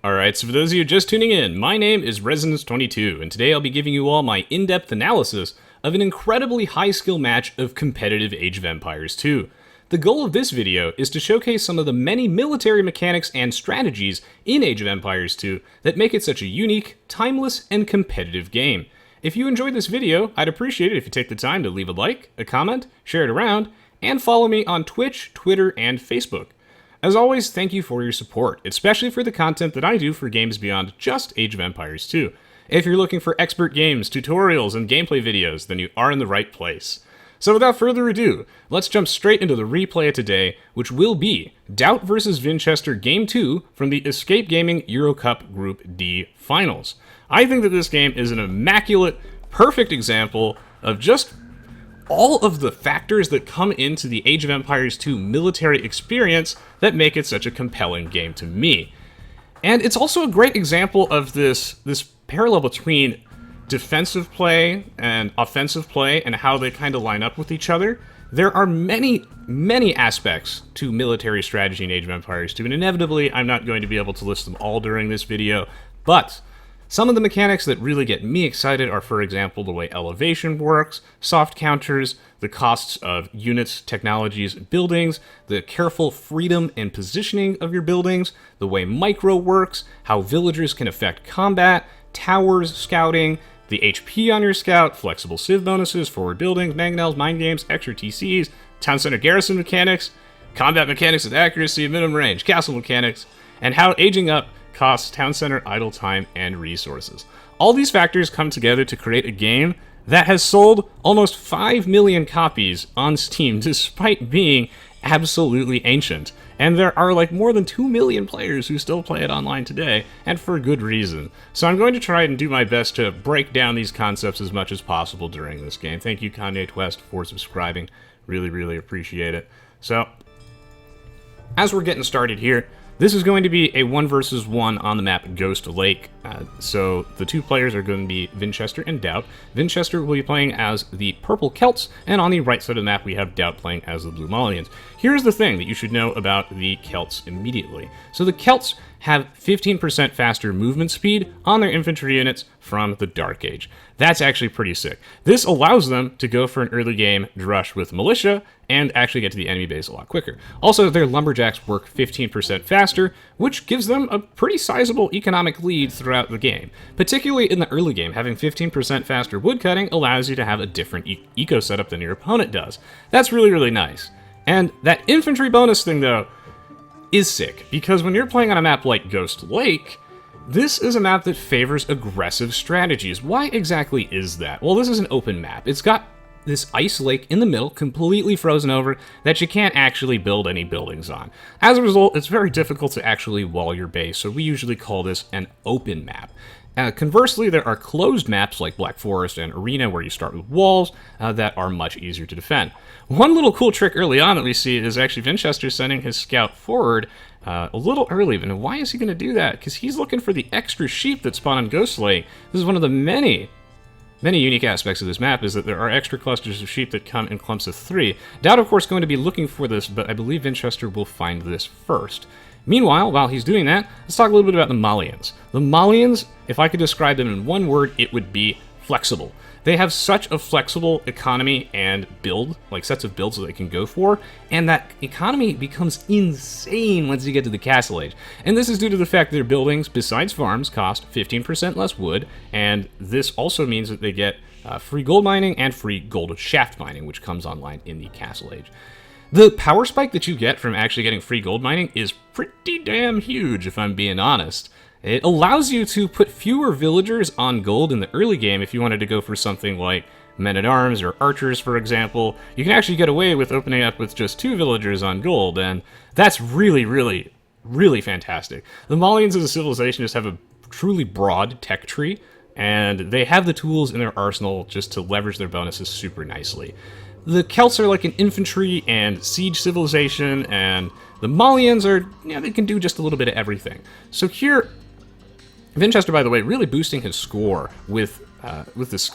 Alright, so for those of you just tuning in, my name is Resonance22, and today I'll be giving you all my in-depth analysis of an incredibly high-skill match of competitive Age of Empires 2. The goal of this video is to showcase some of the many military mechanics and strategies in Age of Empires 2 that make it such a unique, timeless, and competitive game. If you enjoyed this video, I'd appreciate it if you take the time to leave a like, a comment, share it around, and follow me on Twitch, Twitter, and Facebook. As always, thank you for your support, especially for the content that I do for games beyond just Age of Empires 2. If you're looking for expert games, tutorials, and gameplay videos, then you are in the right place. So without further ado, let's jump straight into the replay of today, which will be DauT vs Vinchester Game 2 from the Escape Gaming Euro Cup Group D Finals. I think that this game is an immaculate, perfect example of just all of the factors that come into the Age of Empires 2 military experience that make it such a compelling game to me. And it's also a great example of this parallel between defensive play and offensive play and how they kind of line up with each other. There are many aspects to military strategy in Age of Empires 2, and inevitably I'm not going to be able to list them all during this video, but some of the mechanics that really get me excited are, for example, the way elevation works, soft counters, the costs of units, technologies, buildings, the careful freedom and positioning of your buildings, the way micro works, how villagers can affect combat, towers, scouting, the HP on your scout, flexible civ bonuses, forward buildings, mangonels, mind games, extra TCs, town center garrison mechanics, combat mechanics with accuracy, minimum range, castle mechanics, and how aging up costs town center idle time and resources. All these factors come together to create a game that has sold almost 5 million copies on Steam despite being absolutely ancient. And there are like more than 2 million players who still play it online today, and for good reason. So I'm going to try and do my best to break down these concepts as much as possible during this game. Thank you, Kanye Twest, for subscribing. Really appreciate it. So, as we're getting started here, this is going to be a 1 versus 1 on the map Ghost Lake. So the two players are going to be Vinchester and DauT. Vinchester will be playing as the purple Celts, and on the right side of the map we have DauT playing as the blue Malians. Here's the thing that you should know about the Celts immediately. So the Celts have 15% faster movement speed on their infantry units from the Dark Age. That's actually pretty sick. This allows them to go for an early game drush with militia and actually get to the enemy base a lot quicker. Also, their lumberjacks work 15% faster, which gives them a pretty sizable economic lead throughout the game. Particularly in the early game, having 15% faster woodcutting allows you to have a different eco setup than your opponent does. That's really nice. And that infantry bonus thing, though, is sick, because when you're playing on a map like Ghost Lake, this is a map that favors aggressive strategies. Why exactly is that? Well, this is an open map. It's got this ice lake in the middle, completely frozen over, that you can't actually build any buildings on. As a result, it's very difficult to actually wall your base, so we usually call this an open map. Conversely, there are closed maps like Black Forest and Arena where you start with walls that are much easier to defend. One little cool trick early on that we see is actually Vinchester sending his scout forward a little early. And why is he going to do that? Because he's looking for the extra sheep that spawn on Ghost Lake. This is one of the many unique aspects of this map, is that there are extra clusters of sheep that come in clumps of 3. DauT, of course, going to be looking for this, but I believe Vinchester will find this first. Meanwhile, while he's doing that, let's talk a little bit about the Malians. The Malians, if I could describe them in one word, it would be flexible. They have such a flexible economy and build, like sets of builds that they can go for, and that economy becomes insane once you get to the Castle Age. And this is due to the fact that their buildings, besides farms, cost 15% less wood, and this also means that they get free gold mining and free gold shaft mining, which comes online in the Castle Age. The power spike that you get from actually getting free gold mining is pretty damn huge, if I'm being honest. It allows you to put fewer villagers on gold in the early game if you wanted to go for something like men-at-arms or archers, for example. You can actually get away with opening up with just 2 villagers on gold, and that's really fantastic. The Malians as a civilization just have a truly broad tech tree, and they have the tools in their arsenal just to leverage their bonuses super nicely. The Celts are like an infantry and siege civilization, and the Malians are, they can do just a little bit of everything. So here, Vinchester, by the way, really boosting his score with this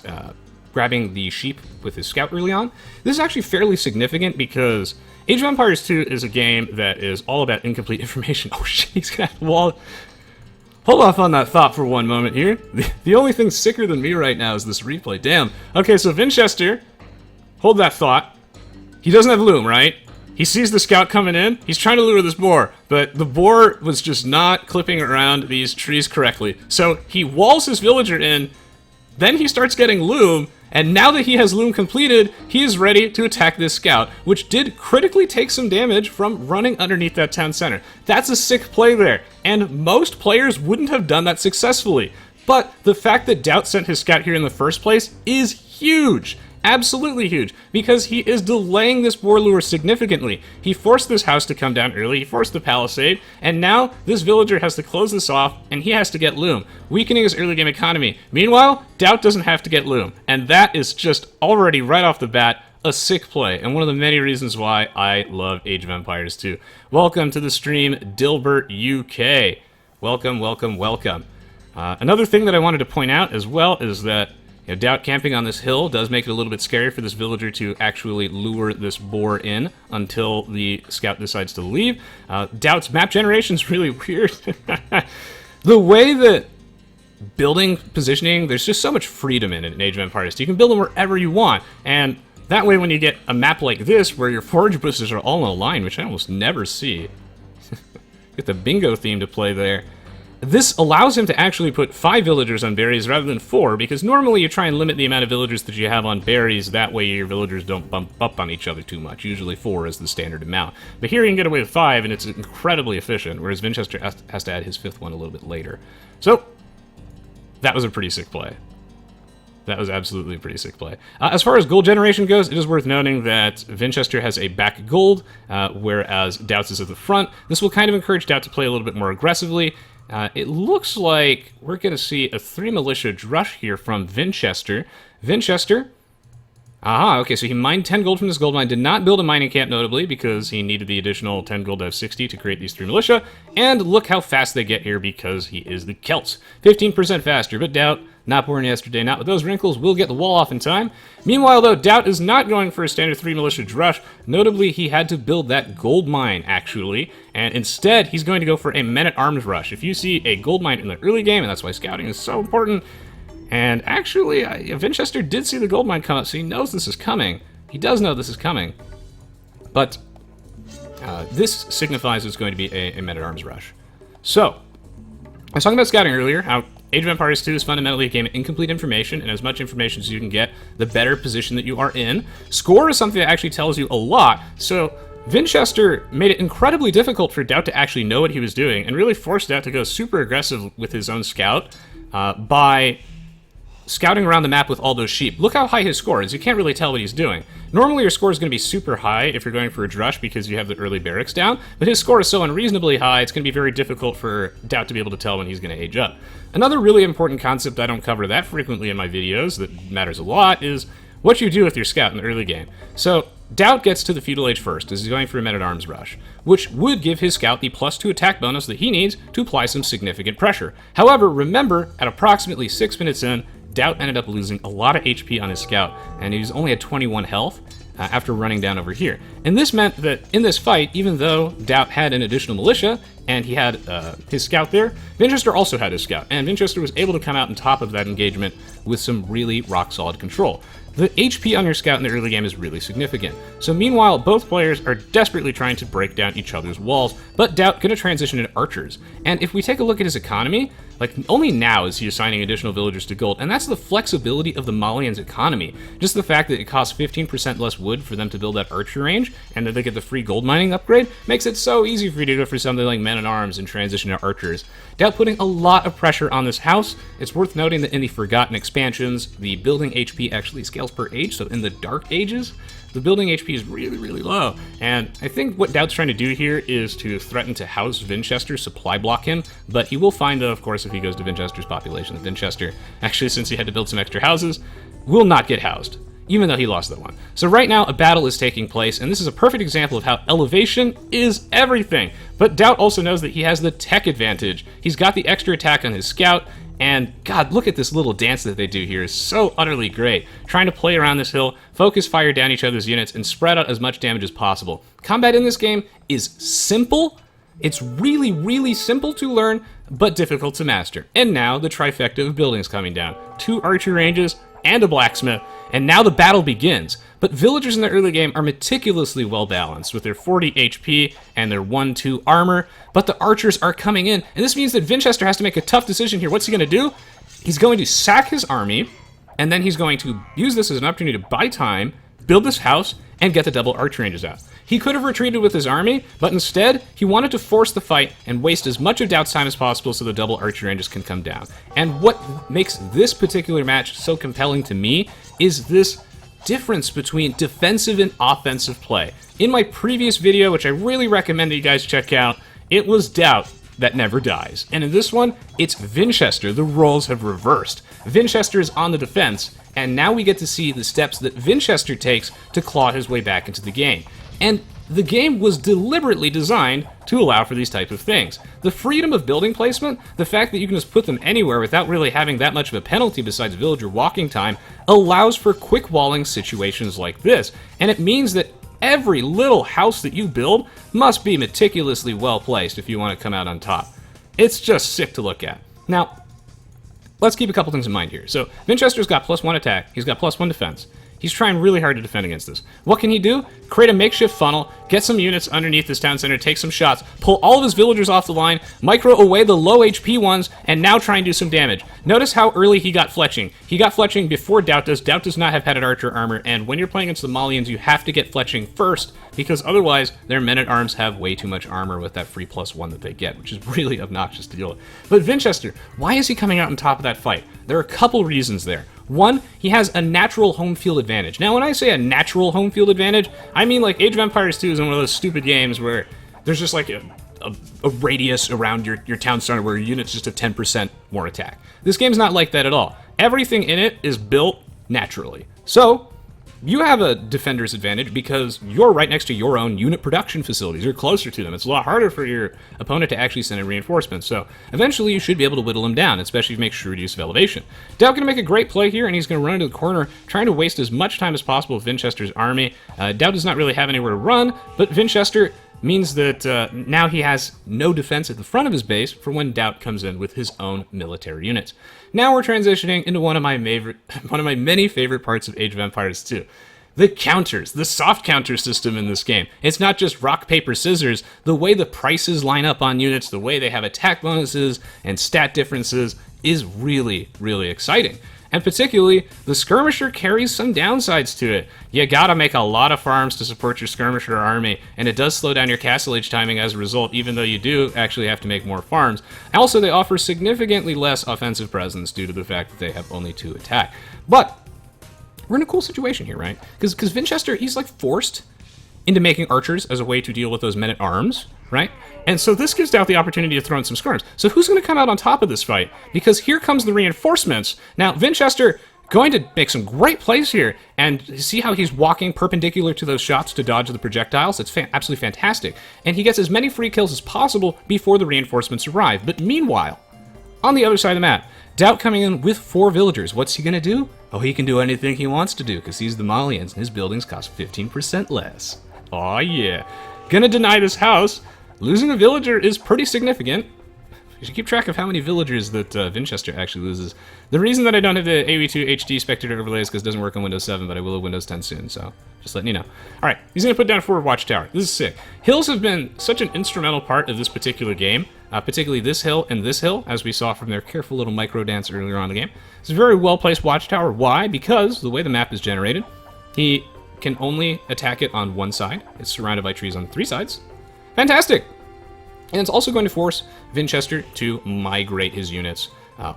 grabbing the sheep with his scout early on. This is actually fairly significant because Age of Empires 2 is a game that is all about incomplete information. Oh shit, he's got a wall. hold off on that thought for one moment here. The only thing sicker than me right now is this replay. Damn. Okay, so Vinchester, hold that thought. He doesn't have loom, right? He sees the scout coming in. He's trying to lure this boar, but the boar was just not clipping around these trees correctly. So he walls his villager in, then he starts getting loom, and now that he has loom completed, he is ready to attack this scout, which did critically take some damage from running underneath that town center. That's a sick play there, and most players wouldn't have done that successfully. But the fact that DauT sent his scout here in the first place is huge. Absolutely huge, because he is delaying this boar lure significantly. He forced this house to come down early, he forced the palisade, and now this villager has to close this off, and he has to get loom, weakening his early game economy. Meanwhile, DauT doesn't have to get loom, and that is just already right off the bat a sick play, and one of the many reasons why I love Age of Empires 2. Welcome to the stream, Dilbert UK. Welcome, welcome, welcome. Another thing that I wanted to point out as well is that DauT camping on this hill does make it a little bit scary for this villager to actually lure this boar in until the scout decides to leave. DauT's map generation is really weird. The way that building positioning, there's just so much freedom in it in Age of Empires 2. You can build them wherever you want, and that way when you get a map like this where your forage bushes are all in a line, which I almost never see. Get the bingo theme to play there. This allows him to actually put 5 villagers on berries rather than 4, because normally you try and limit the amount of villagers that you have on berries, that way your villagers don't bump up on each other too much. Usually 4 is the standard amount. But here you can get away with 5, and it's incredibly efficient, whereas Vinchester has to add his 5th one a little bit later. So, that was a pretty sick play. That was absolutely a pretty sick play. As far as gold generation goes, it is worth noting that Vinchester has a back gold, whereas DauT's is at the front. This will kind of encourage DauT to play a little bit more aggressively. It looks like we're going to see a 3 militia drush here from Vinchester. Vinchester. Aha, okay, so he mined 10 gold from this gold mine. Did not build a mining camp, notably, because he needed the additional 10 gold to have 60 to create these 3 militia. And look how fast they get here because he is the Celts. 15% faster, but DauT, not born yesterday, not with those wrinkles, will get the wall off in time. Meanwhile, though, DauT is not going for a standard 3 militia drush. Notably, he had to build that gold mine, actually, and instead, he's going to go for a men-at-arms rush. If you see a gold mine in the early game, and that's why scouting is so important, and actually, Vinchester did see the gold mine come up, so he knows this is coming. He does know this is coming. But this signifies it's going to be a men-at-arms rush. So, I was talking about scouting earlier, how Age of Empires 2 is fundamentally a game of incomplete information, and as much information as you can get, the better position that you are in. Score is something that actually tells you a lot, so Vinchester made it incredibly difficult for DauT to actually know what he was doing, and really forced DauT to go super aggressive with his own scout by scouting around the map with all those sheep. Look how high his score is. You can't really tell what he's doing. Normally your score is going to be super high if you're going for a drush because you have the early barracks down, but his score is so unreasonably high, it's going to be very difficult for DauT to be able to tell when he's going to age up. Another really important concept I don't cover that frequently in my videos that matters a lot is what you do with your scout in the early game. So, DauT gets to the feudal age first, as he's going for a men-at-arms rush, which would give his scout the +2 attack bonus that he needs to apply some significant pressure. However, remember, at approximately 6 minutes in, DauT ended up losing a lot of HP on his scout, and he's only at 21 health after running down over here. And this meant that in this fight, even though DauT had an additional militia, and he had his scout there, Vinchester also had his scout, and Vinchester was able to come out on top of that engagement with some really rock-solid control. The HP on your scout in the early game is really significant. So meanwhile, both players are desperately trying to break down each other's walls, but DauT going to transition into archers. And if we take a look at his economy, like only now is he assigning additional villagers to gold, and that's the flexibility of the Malians' economy. Just the fact that it costs 15% less wood for them to build that archer range, and that they get the free gold mining upgrade, makes it so easy for you to go for something like men-at-arms and transition to archers. DauT putting a lot of pressure on this house. It's worth noting that in the Forgotten expansions, the building HP actually scales per age, so in the Dark Ages, the building HP is really, really low. And I think what DauT's trying to do here is to threaten to house Vinchester, supply block him, but he will find, though, of course, if he goes to Vinchester's population, that Vinchester, actually, since he had to build some extra houses, will not get housed, even though he lost that one. So right now, a battle is taking place, and this is a perfect example of how elevation is everything. But DauT also knows that he has the tech advantage. He's got the extra attack on his scout, and God, look at this little dance that they do here. It's so utterly great. Trying to play around this hill, focus fire down each other's units, and spread out as much damage as possible. Combat in this game is simple, It's really, really simple to learn, but difficult to master. And now the trifecta of buildings coming down. 2 archer ranges and a blacksmith, and now the battle begins. But villagers in the early game are meticulously well balanced with their 40 HP and their 1-2 armor, but the archers are coming in, and this means that Vinchester has to make a tough decision here. What's he going to do? He's going to sack his army, and then he's going to use this as an opportunity to buy time, build this house, and get the double archer ranges out. He could have retreated with his army, but instead, he wanted to force the fight and waste as much of DauT's time as possible so the double archer ranges can come down. And what makes this particular match so compelling to me is this difference between defensive and offensive play. In my previous video, which I really recommend that you guys check out, it was DauT that never dies. And in this one, it's Vinchester. The roles have reversed. Vinchester is on the defense, and now we get to see the steps that Vinchester takes to claw his way back into the game. And the game was deliberately designed to allow for these types of things. The freedom of building placement, the fact that you can just put them anywhere without really having that much of a penalty besides villager walking time, allows for quick walling situations like this. And it means that every little house that you build must be meticulously well placed if you want to come out on top. It's just sick to look at. Now, let's keep a couple things in mind here. So, Vinchester's got +1 attack, he's got +1 defense. He's trying really hard to defend against this. What can he do? Create a makeshift funnel, get some units underneath this town center, take some shots, pull all of his villagers off the line, micro away the low HP ones, and now try and do some damage. Notice how early he got fletching. He got fletching before DauT does. DauT does not have padded archer armor, and when you're playing against the Malians, you have to get fletching first, because otherwise their men-at-arms have way too much armor with that free +1 that they get, which is really obnoxious to deal with. But Vinchester, why is he coming out on top of that fight? There are a couple reasons there. One, he has a natural home field advantage. Now, when I say a natural home field advantage, I mean like Age of Empires 2 is one of those stupid games where there's just like a radius around your town center where your units just have 10% more attack. This game's not like that at all. Everything in it is built naturally. So, you have a defender's advantage because you're right next to your own unit production facilities. You're closer to them. It's a lot harder for your opponent to actually send in reinforcements. So eventually you should be able to whittle them down, especially if you make shrewd use of elevation. DauT going to make a great play here, and he's going to run into the corner, trying to waste as much time as possible with Vinchester's army. DauT does not really have anywhere to run, but Vinchester means that now he has no defense at the front of his base for when DauT comes in with his own military units. Now we're transitioning into one of my many favorite parts of Age of Empires 2. The counters, the soft counter system in this game. It's not just rock, paper, scissors. The way the prices line up on units, the way they have attack bonuses and stat differences is really, really exciting. And particularly, the skirmisher carries some downsides to it. You gotta make a lot of farms to support your skirmisher army, and it does slow down your castle age timing as a result, even though you do actually have to make more farms. Also, they offer significantly less offensive presence due to the fact that they have only 2 attack. But we're in a cool situation here, right? Because Vinchester, he's like forced into making archers as a way to deal with those men-at-arms, right? And so this gives DauT the opportunity to throw in some skirms. So who's going to come out on top of this fight? Because here comes the reinforcements. Now, Vinchester going to make some great plays here, and see how he's walking perpendicular to those shots to dodge the projectiles? It's absolutely fantastic. And he gets as many free kills as possible before the reinforcements arrive. But meanwhile, on the other side of the map, DauT coming in with 4 villagers. What's he going to do? Oh, he can do anything he wants to do, because he's the Malians, and his buildings cost 15% less. Aw, yeah. Gonna deny this house. Losing a villager is pretty significant. You should keep track of how many villagers that Vinchester actually loses. The reason that I don't have the Aoe2 HD spectator overlay is because it doesn't work on Windows 7, but I will have Windows 10 soon, so just letting you know. Alright, he's going to put down a forward watchtower. This is sick. Hills have been such an instrumental part of this particular game, particularly this hill and this hill, as we saw from their careful little micro dance earlier on in the game. It's a very well-placed watchtower. Why? Because the way the map is generated, he can only attack it on one side. It's surrounded by trees on 3 sides. Fantastic! And it's also going to force Vinchester to migrate his units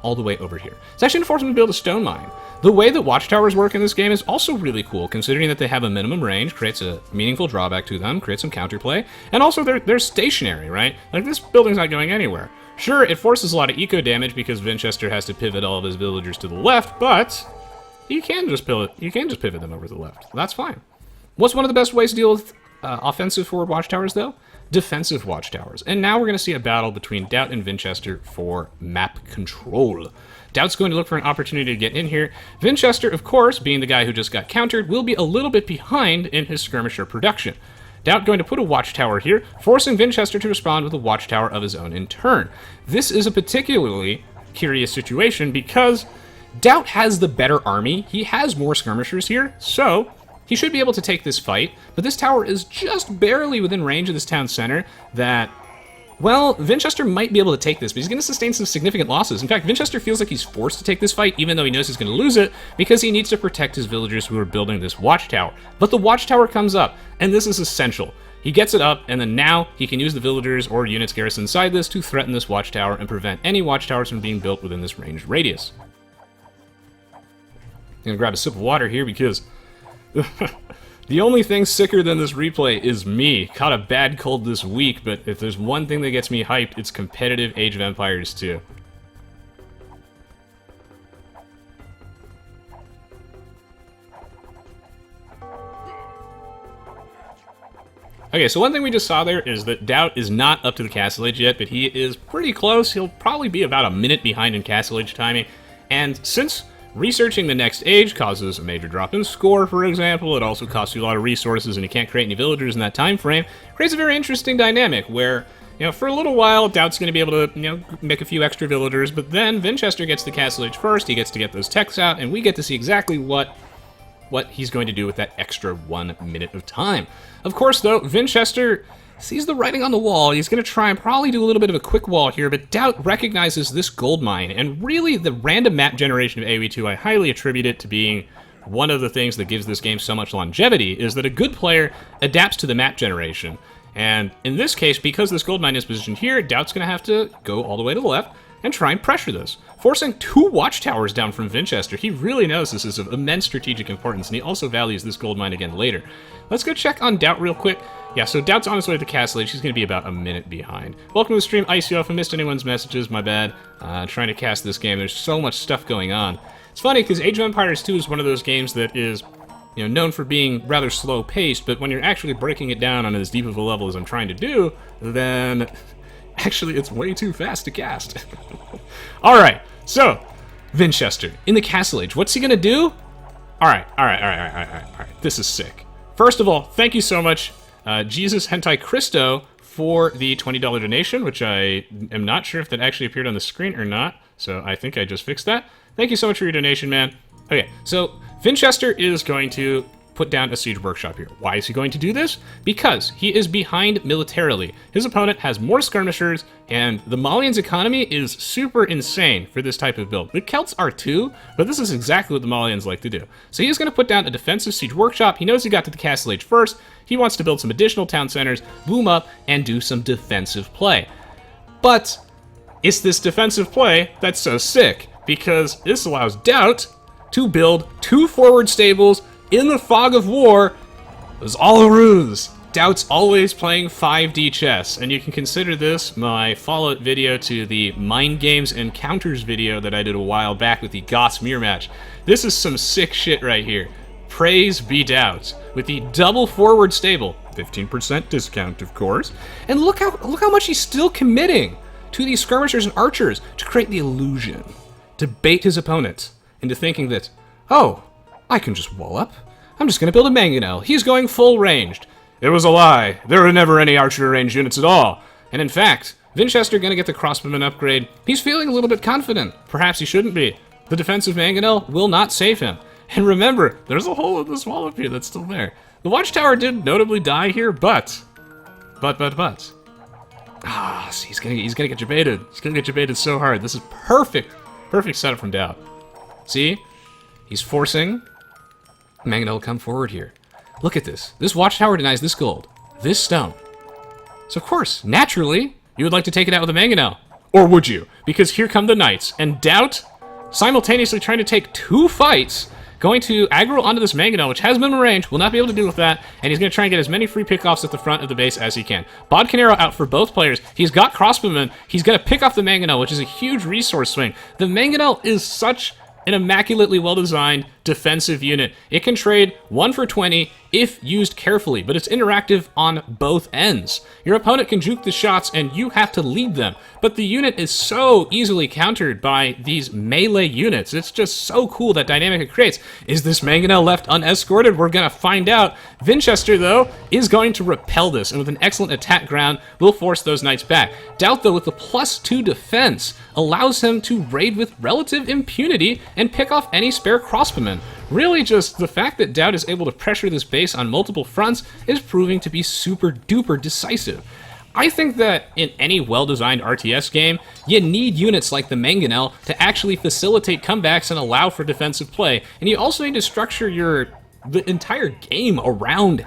all the way over here. It's actually going to force him to build a stone mine. The way that watchtowers work in this game is also really cool, considering that they have a minimum range, creates a meaningful drawback to them, creates some counterplay, and also they're stationary, right? Like, this building's not going anywhere. Sure, it forces a lot of eco damage because Vinchester has to pivot all of his villagers to the left, but you can just pivot them over to the left. That's fine. What's one of the best ways to deal with offensive forward watchtowers, though? Defensive watchtowers. And now we're going to see a battle between DauT and Vinchester for map control. DauT's going to look for an opportunity to get in here. Vinchester, of course, being the guy who just got countered, will be a little bit behind in his skirmisher production. DauT going to put a Watchtower here, forcing Vinchester to respond with a Watchtower of his own in turn. This is a particularly curious situation because DauT has the better army. He has more skirmishers here, so he should be able to take this fight, but this tower is just barely within range of this town center that, well, Vinchester might be able to take this, but he's going to sustain some significant losses. In fact, Vinchester feels like he's forced to take this fight, even though he knows he's going to lose it, because he needs to protect his villagers who are building this Watchtower. But the Watchtower comes up, and this is essential. He gets it up, and then now he can use the villagers or units garrisoned inside this to threaten this Watchtower and prevent any Watchtowers from being built within this ranged radius. I'm going to grab a sip of water here because the only thing sicker than this replay is me. Caught a bad cold this week, but if there's one thing that gets me hyped, it's competitive Age of Empires 2. Okay, so one thing we just saw there is that DauT is not up to the Castle Age yet, but he is pretty close. He'll probably be about a minute behind in Castle Age timing, and since researching the next age causes a major drop in score, for example, it also costs you a lot of resources and you can't create any villagers in that time frame, creates a very interesting dynamic where, for a little while, DauT's going to be able to, make a few extra villagers, but then Vinchester gets the Castle Age first, he gets to get those techs out, and we get to see exactly what he's going to do with that extra 1 minute of time. Of course, though, Vinchester sees the writing on the wall. He's going to try and probably do a little bit of a quick wall here, but DauT recognizes this gold mine, and really the random map generation of AoE2, I highly attribute it to being one of the things that gives this game so much longevity, is that a good player adapts to the map generation. And in this case, because this gold mine is positioned here, DauT's going to have to go all the way to the left and try and pressure this, forcing 2 Watchtowers down from Vinchester. He really knows this is of immense strategic importance, and he also values this gold mine again later. Let's go check on DauT real quick. Yeah, so DauT's on his way to the Castle Age. He's going to be about a minute behind. Welcome to the stream, ICO. If I missed anyone's messages, my bad. Trying to cast this game. There's so much stuff going on. It's funny, because Age of Empires 2 is one of those games that is, known for being rather slow-paced, but when you're actually breaking it down on as deep of a level as I'm trying to do, then actually it's way too fast to cast. Alright, so, Vinchester, in the Castle Age, what's he gonna do? Alright, this is sick. First of all, thank you so much, Jesus Hentai Christo, for the $20 donation, which I am not sure if that actually appeared on the screen or not, so I think I just fixed that. Thank you so much for your donation, man. Okay, so Vinchester is going to put down a siege workshop here. Why is he going to do this? Because he is behind militarily. His opponent has more skirmishers, and the Malians' economy is super insane for this type of build. The Celts are too, but this is exactly what the Malians like to do. So he's going to put down a defensive siege workshop. He knows he got to the Castle Age first. He wants to build some additional town centers, boom up, and do some defensive play. But it's this defensive play that's so sick, because this allows DauT to build 2 forward stables in the fog of war. It was all a ruse. DauT's always playing 5D chess, and you can consider this my follow-up video to the Mind Games and Counters video that I did a while back with the Goss mirror match. This is some sick shit right here. Praise be DauT, with the double forward stable, 15% discount of course, and look how much he's still committing to these skirmishers and archers to create the illusion, to bait his opponent into thinking that, oh, I can just wall up. I'm just going to build a mangonel. He's going full ranged. It was a lie. There were never any archer range units at all. And in fact, Vinchester going to get the crossbowman upgrade. He's feeling a little bit confident. Perhaps he shouldn't be. The defensive mangonel will not save him. And remember, there's a hole in this wall up here that's still there. The Watchtower did notably die here, but. Ah, see, he's gonna get you baited. He's gonna get you baited so hard. This is perfect setup from DauT. See? He's forcing mangonel to come forward here. Look at this. This Watchtower denies this gold. This stone. So of course, naturally, you would like to take it out with a mangonel. Or would you? Because here come the knights. And DauT, simultaneously trying to take 2 fights, going to aggro onto this mangonel, which has minimum range, will not be able to deal with that, and he's going to try and get as many free pickoffs at the front of the base as he can. Bodcanero out for both players. He's got crossbowmen. He's going to pick off the mangonel, which is a huge resource swing. The mangonel is such an immaculately well-designed defensive unit. It can trade 1 for 20 if used carefully, but it's interactive on both ends. Your opponent can juke the shots and you have to lead them, but the unit is so easily countered by these melee units. It's just so cool, that dynamic it creates. Is this Mangonel left unescorted? We're gonna find out. Vinchester, though, is going to repel this, and with an excellent attack ground, will force those knights back. DauT, though, with the +2 defense, allows him to raid with relative impunity and pick off any spare crossbowmen. Really, just the fact that DauT is able to pressure this base on multiple fronts is proving to be super duper decisive. I think that in any well-designed RTS game, you need units like the Mangonel to actually facilitate comebacks and allow for defensive play, and you also need to structure the entire game around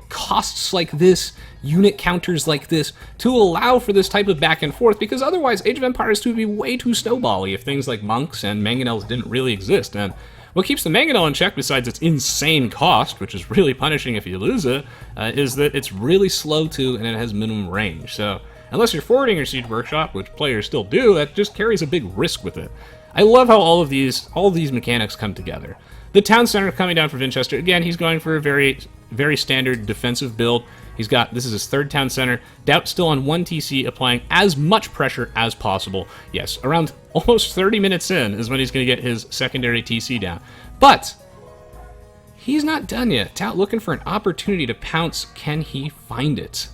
costs like this, unit counters like this, to allow for this type of back and forth, because otherwise Age of Empires 2 would be way too snowbally if things like monks and Mangonels didn't really exist. And what keeps the Mangonel in check, besides its insane cost, which is really punishing if you lose it, is that it's really slow too, and it has minimum range. So unless you're forwarding your Siege Workshop, which players still do, that just carries a big risk with it. I love how all of these mechanics come together. The town center coming down for Vinchester. Again, he's going for a very, very standard defensive build. This is his 3rd town center. DauT still on 1 TC, applying as much pressure as possible. Yes, around almost 30 minutes in is when he's going to get his secondary TC down. But he's not done yet. DauT looking for an opportunity to pounce. Can he find it?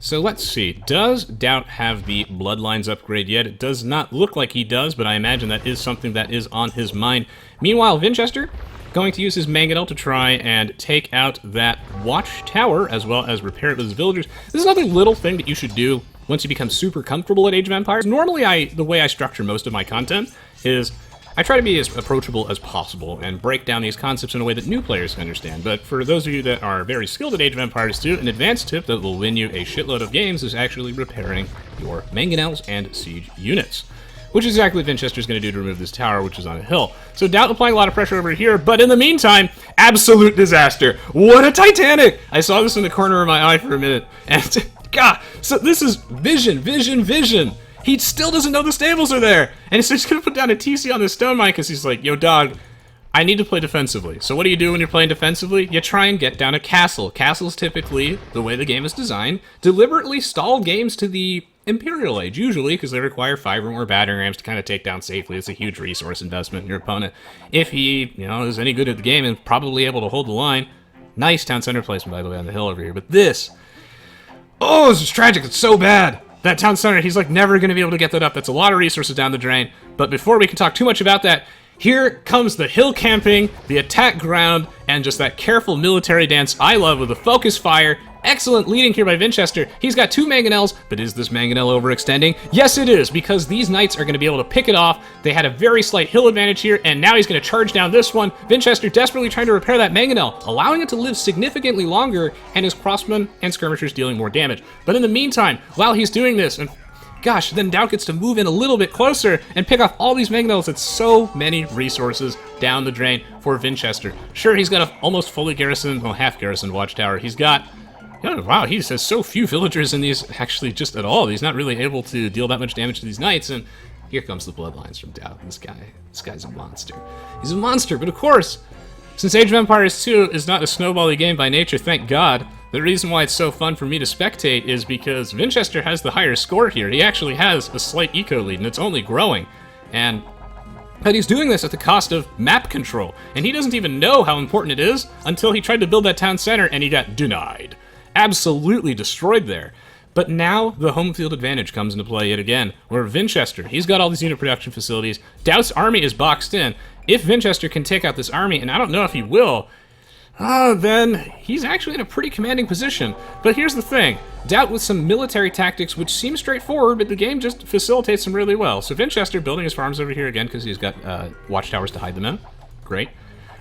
So let's see, does DauT have the Bloodlines upgrade yet? It does not look like he does, but I imagine that is something that is on his mind. Meanwhile, Vinchester going to use his Mangonel to try and take out that Watchtower, as well as repair it with his villagers. This is another little thing that you should do once you become super comfortable at Age of Empires. Normally, the way I structure most of my content is I try to be as approachable as possible and break down these concepts in a way that new players can understand. But for those of you that are very skilled at Age of Empires 2, an advanced tip that will win you a shitload of games is actually repairing your Mangonels and siege units, which is exactly what Vinchester's going to do to remove this tower, which is on a hill. So DauT applying a lot of pressure over here, but in the meantime, absolute disaster. What a Titanic! I saw this in the corner of my eye for a minute, and God, so this is vision. He still doesn't know the stables are there, and so he's going to put down a TC on the stone mine because he's like, yo, dog, I need to play defensively. So what do you do when you're playing defensively? You try and get down a castle. Castles typically, the way the game is designed, deliberately stall games to the Imperial Age, usually because they require 5 or more battering rams to kind of take down safely. It's a huge resource investment in your opponent. If he, is any good at the game and probably able to hold the line. Nice town center placement, by the way, on the hill over here. But this is tragic. It's so bad. That town center, he's like never going to be able to get that up. That's a lot of resources down the drain. But before we can talk too much about that, here comes the hill camping, the attack ground, and just that careful military dance I love with the focus fire. Excellent leading here by Vinchester. He's got 2 Mangonels, but is this Mangonel overextending? Yes, it is, because these knights are going to be able to pick it off. They had a very slight hill advantage here, and now he's going to charge down this one. Vinchester desperately trying to repair that Mangonel, allowing it to live significantly longer, and his crossmen and skirmishers dealing more damage. But in the meantime, while he's doing this, and gosh, then DauT gets to move in a little bit closer and pick off all these Mangonels. It's so many resources down the drain for Vinchester. Sure, he's got a almost fully garrisoned, well, half garrisoned Watchtower. He's got, wow, he has so few villagers in these, actually just at all. He's not really able to deal that much damage to these knights, and here comes the Bloodlines from DauT. This guy's a monster. He's a monster, but of course, since Age of Empires 2 is not a snowbally game by nature, thank God, the reason why it's so fun for me to spectate is because Vinchester has the higher score here. He actually has a slight eco lead, and it's only growing. But he's doing this at the cost of map control, and he doesn't even know how important it is until he tried to build that town center, and he got denied. Absolutely destroyed there. But now the home field advantage comes into play yet again, where Vinchester, he's got all these unit production facilities. DauT's army is boxed in. If Vinchester can take out this army, and I don't know if he will, then he's actually in a pretty commanding position. But here's the thing, DauT with some military tactics which seem straightforward, but the game just facilitates them really well. So Vinchester building his farms over here again because he's got watchtowers to hide them in. Great.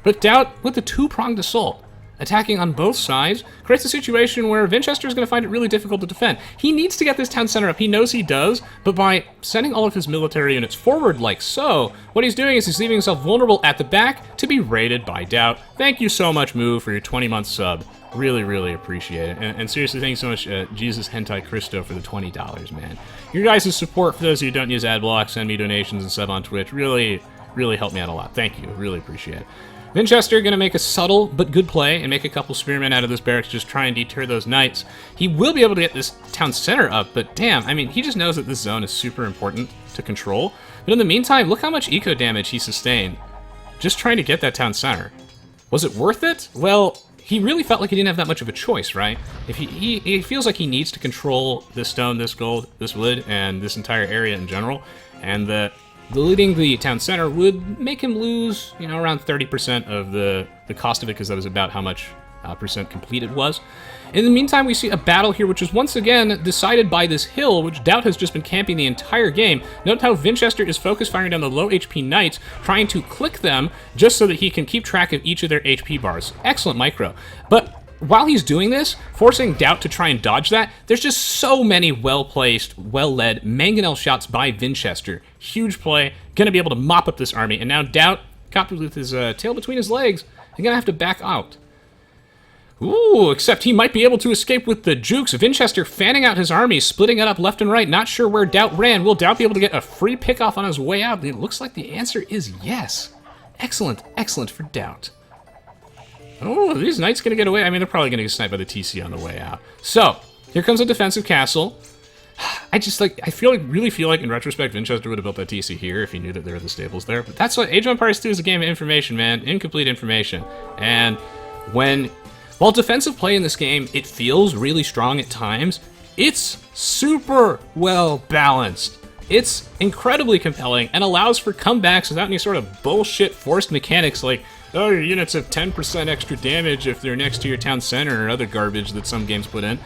But DauT with the 2-pronged assault. attacking on both sides creates a situation where Vinchester is going to find it really difficult to defend. He needs to get this town center up. He knows he does, but by sending all of his military units forward like so, what he's doing is he's leaving himself vulnerable at the back to be raided by DauT. Thank you so much, Moo, for your 20-month sub. Really, really appreciate it. And seriously, thank you so much, Jesus Hentai Christo, for the $20, man. Your guys' support, for those of you who don't use ad blocks, send me donations and sub on Twitch, really helped me out a lot. Thank you. Really appreciate it. Vinchester going to make a subtle but good play and make a couple spearmen out of this barracks, just try and deter those knights. He will be able to get this town center up, but damn, I mean, he just knows that this zone is super important to control. But in the meantime, look how much eco damage he sustained just trying to get that town center. Was it worth it? Well, he really felt like he didn't have that much of a choice, right? If he feels like he needs to control this stone, this gold, this wood, and this entire area in general, and that deleting the town center would make him lose, you know, around 30% of the cost of it, because that was about how much percent complete it was. In the meantime, we see a battle here, which is once again decided by this hill, which DauT has just been camping the entire game. Note how Vinchester is focus firing down the low HP knights, trying to click them just so that he can keep track of each of their HP bars. Excellent micro. But while he's doing this, forcing DauT to try and dodge that, there's just so many well-placed, well-led mangonel shots by Vinchester. Huge play, gonna be able to mop up this army, and now DauT, caught with his tail between his legs, is gonna have to back out. Ooh, except he might be able to escape with the jukes. Vinchester fanning out his army, splitting it up left and right, not sure where DauT ran. Will DauT be able to get a free pickoff on his way out? It looks like the answer is yes. Excellent, excellent for DauT. Oh, are these knights gonna get away? I mean, they're probably gonna get sniped by the TC on the way out. So, here comes a defensive castle. I really feel like, in retrospect, Vinchester would have built that TC here if he knew that there were the stables there. But that's what Age of Empires 2 is, a game of information, man. Incomplete information. And while defensive play in this game, it feels really strong at times, it's super well balanced. It's incredibly compelling and allows for comebacks without any sort of bullshit forced mechanics like, oh, your units have 10% extra damage if they're next to your town center, or other garbage that some games put in.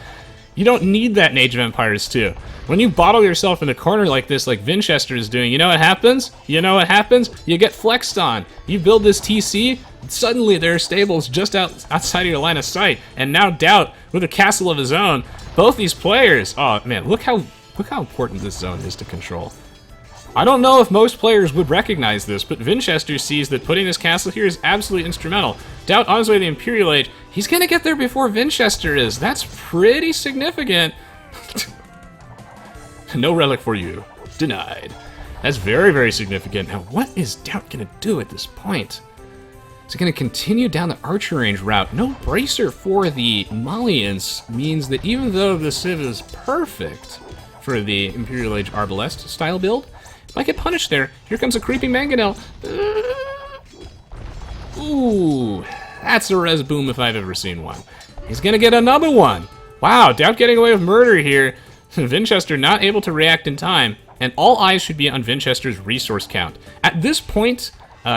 You don't need that in Age of Empires 2. When you bottle yourself in a corner like this, like Vinchester is doing, you know what happens? You know what happens? You get flexed on. You build this TC, suddenly there are stables just outside of your line of sight, and now DauT, with a castle of his own, both these players, oh man, look how important this zone is to control. I don't know if most players would recognize this, but Vinchester sees that putting this castle here is absolutely instrumental. DauT on his way to the Imperial Age, he's gonna get there before Vinchester is. That's pretty significant. No relic for you. Denied. That's very, very significant. Now, what is DauT gonna do at this point? Is he gonna continue down the archer range route? No bracer for the Malians means that even though the Civ is perfect for the Imperial Age Arbalest style build, might get punished there. Here comes a creeping mangonel. Ooh, that's a res boom if I've ever seen one. He's gonna get another one. Wow, DauT getting away with murder here. Vinchester not able to react in time, and all eyes should be on Vinchester's resource count. At this point,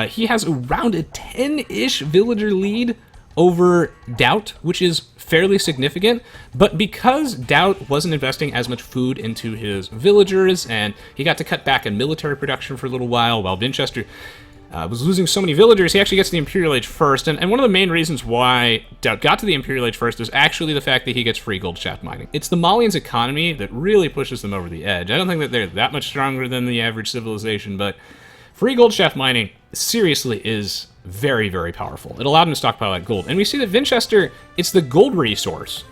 he has around a 10-ish villager lead over DauT, which is fairly significant, but because DauT wasn't investing as much food into his villagers, and he got to cut back on military production for a little while Vinchester was losing so many villagers, he actually gets the Imperial Age first, and one of the main reasons why DauT got to the Imperial Age first is actually the fact that he gets free gold shaft mining. It's the Malians' economy that really pushes them over the edge. I don't think that they're that much stronger than the average civilization, but free gold shaft mining seriously is very, very powerful. It allowed him to stockpile that gold. And we see that Vinchester, it's the gold resource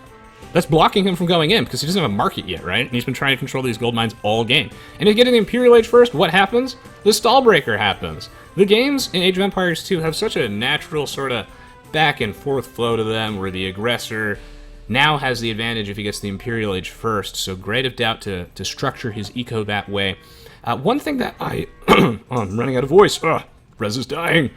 that's blocking him from going in, because he doesn't have a market yet, right? And he's been trying to control these gold mines all game. And if you get in the Imperial Age first, what happens? The stall breaker happens. The games in Age of Empires 2 have such a natural sort of back and forth flow to them, where the aggressor now has the advantage if he gets the Imperial Age first. So great of DauT to structure his eco that way. One thing that oh, I'm running out of voice. Res is dying.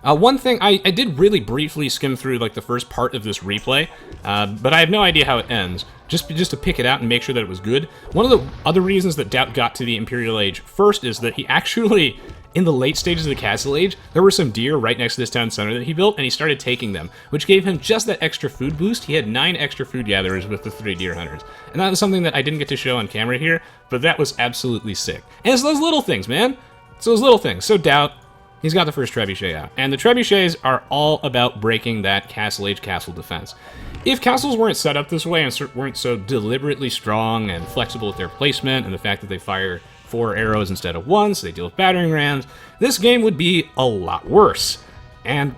One thing, I did really briefly skim through like the first part of this replay, but I have no idea how it ends. Just to pick it out and make sure that it was good. One of the other reasons that DauT got to the Imperial Age first is that he actually, in the late stages of the Castle Age, there were some deer right next to this town center that he built, and he started taking them, which gave him just that extra food boost. He had 9 extra food gatherers with the 3 deer hunters. And that was something that I didn't get to show on camera here, but that was absolutely sick. And it's those little things, man. It's those little things. So DauT, he's got the first trebuchet out. And the trebuchets are all about breaking that Castle Age castle defense. If castles weren't set up this way and weren't so deliberately strong and flexible with their placement, and the fact that they fire 4 arrows instead of 1, so they deal with battering rams, this game would be a lot worse. And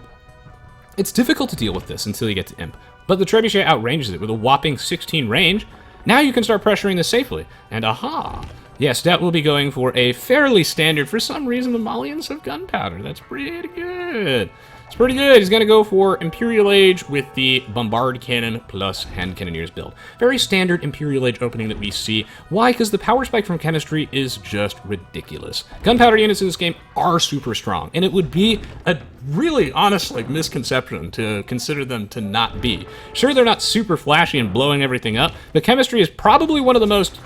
it's difficult to deal with this until you get to Imp. But the trebuchet outranges it with a whopping 16 range. Now you can start pressuring this safely. And aha! Yes, DauT will be going for a fairly standard. For some reason, the Malians have gunpowder. That's pretty good. It's pretty good. He's going to go for Imperial Age with the Bombard Cannon plus Hand Cannoneers build. Very standard Imperial Age opening that we see. Why? Because the power spike from chemistry is just ridiculous. Gunpowder units in this game are super strong, and it would be a really honest misconception to consider them to not be. Sure, they're not super flashy and blowing everything up, but chemistry is probably one of the most